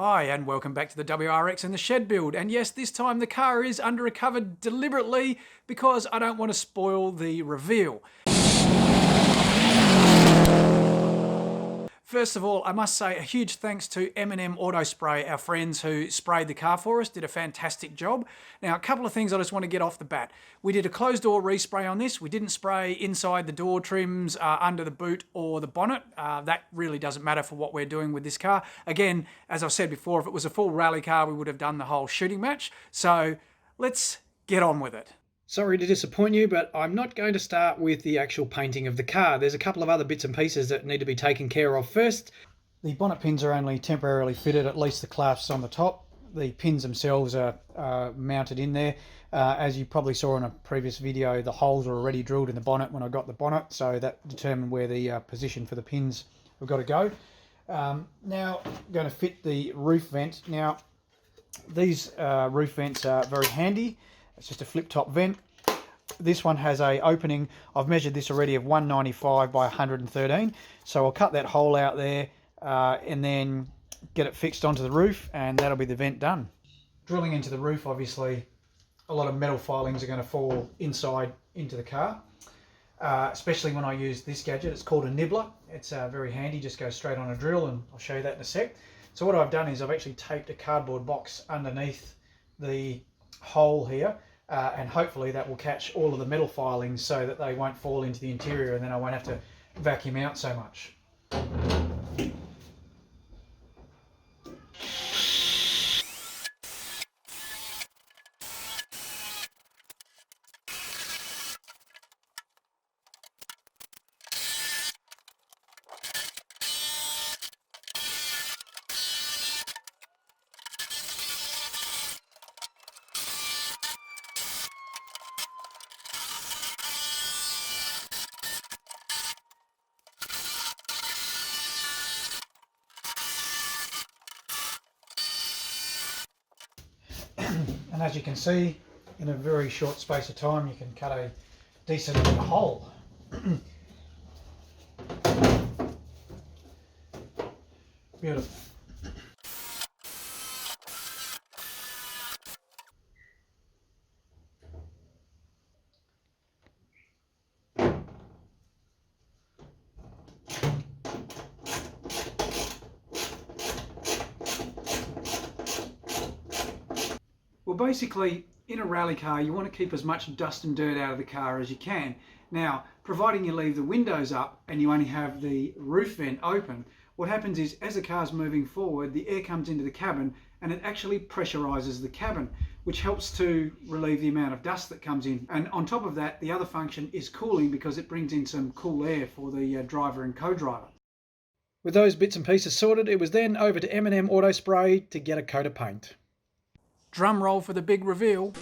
Hi and welcome back to the WRX and the shed build. And yes, this time the car is under a cover deliberately because I don't want to spoil the reveal. First of all, I must say a huge thanks to M&M Auto Spray, our friends who sprayed the car for us, did a fantastic job. Now, a couple of things I just want to get off the bat. We did a closed door respray on this. We didn't spray inside the door trims, under the boot or the bonnet. That really doesn't matter for what we're doing with this car. Again, as I've said before, if it was a full rally car, we would have done the whole shooting match. So let's get on with it. Sorry to disappoint you, but I'm not going to start with the actual painting of the car. There's a couple of other bits and pieces that need to be taken care of first. The bonnet pins are only temporarily fitted, at least the clasps on the top. The pins themselves are mounted in there. As you probably saw in a previous video, the holes were already drilled in the bonnet when I got the bonnet, so that determined where the position for the pins have got to go. Now, I'm going to fit the roof vent. Now, these roof vents are very handy. It's just a flip top vent. This one has a opening, I've measured this already, of 195 by 113. So I'll cut that hole out there and then get it fixed onto the roof, and that'll be the vent done. Drilling into the roof, obviously, a lot of metal filings are going to fall inside into the car, especially when I use this gadget. It's called a nibbler. It's very handy, just goes straight on a drill, and I'll show you that in a sec. So what I've done is I've actually taped a cardboard box underneath the hole here. And hopefully that will catch all of the metal filings so that they won't fall into the interior, and then I won't have to vacuum out so much. And as you can see, in a very short space of time, you can cut a decent hole. Beautiful. Well, basically, in a rally car, you want to keep as much dust and dirt out of the car as you can. Now, providing you leave the windows up and you only have the roof vent open, what happens is, as the car's moving forward, the air comes into the cabin and it actually pressurizes the cabin, which helps to relieve the amount of dust that comes in. And on top of that, the other function is cooling, because it brings in some cool air for the driver and co-driver. With those bits and pieces sorted, it was then over to M&M Auto Spray to get a coat of paint. Drum roll for the big reveal.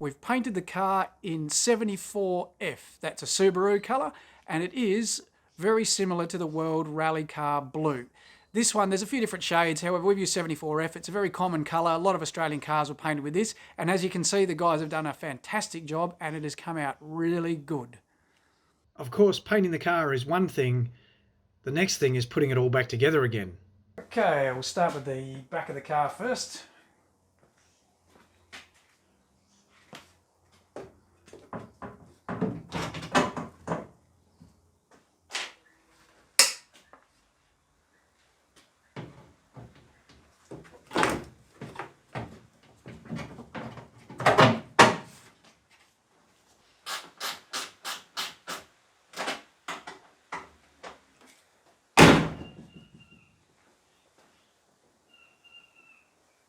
We've painted the car in 74F. That's a Subaru colour, and it is very similar to the World Rally Car Blue. This one, there's a few different shades. However, we've used 74F. It's a very common colour. A lot of Australian cars were painted with this, and as you can see, the guys have done a fantastic job, and it has come out really good. Of course, painting the car is one thing. The next thing is putting it all back together again. Okay, we'll start with the back of the car first.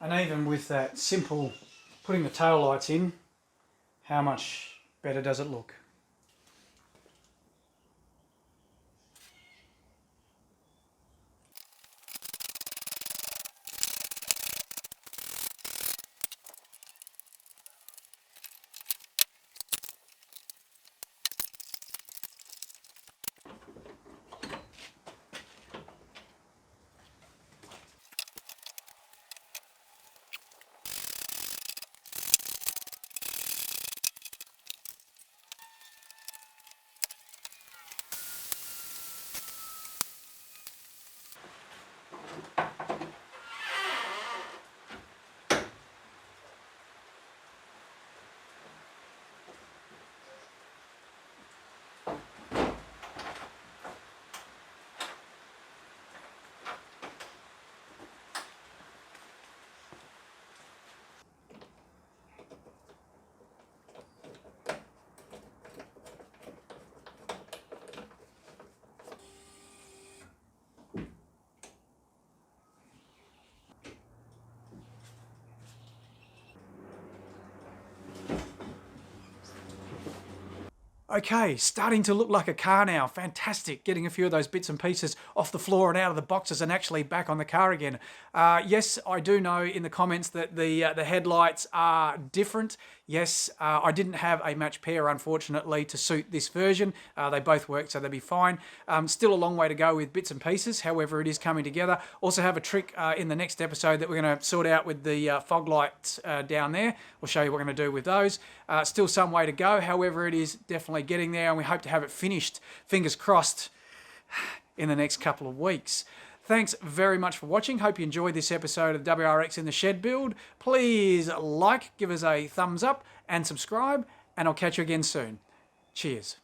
And even with that simple putting the tail lights in, how much better does it look? Okay, starting to look like a car now. Fantastic. Getting a few of those bits and pieces off the floor and out of the boxes and actually back on the car again. Yes, I do know in the comments that the headlights are different. Yes, I didn't have a match pair, unfortunately, to suit this version. They both work, so they'll be fine. Still a long way to go with bits and pieces. However, it is coming together. Also have a trick in the next episode that we're going to sort out with the fog lights down there. We'll show you what we're going to do with those. Still some way to go. However, it is definitely getting there, and we hope to have it finished, fingers crossed, in the next couple of weeks. Thanks very much for watching. Hope you enjoyed this episode of WRX in the Shed build. Please like, give us a thumbs up and subscribe, and I'll catch you again soon. Cheers.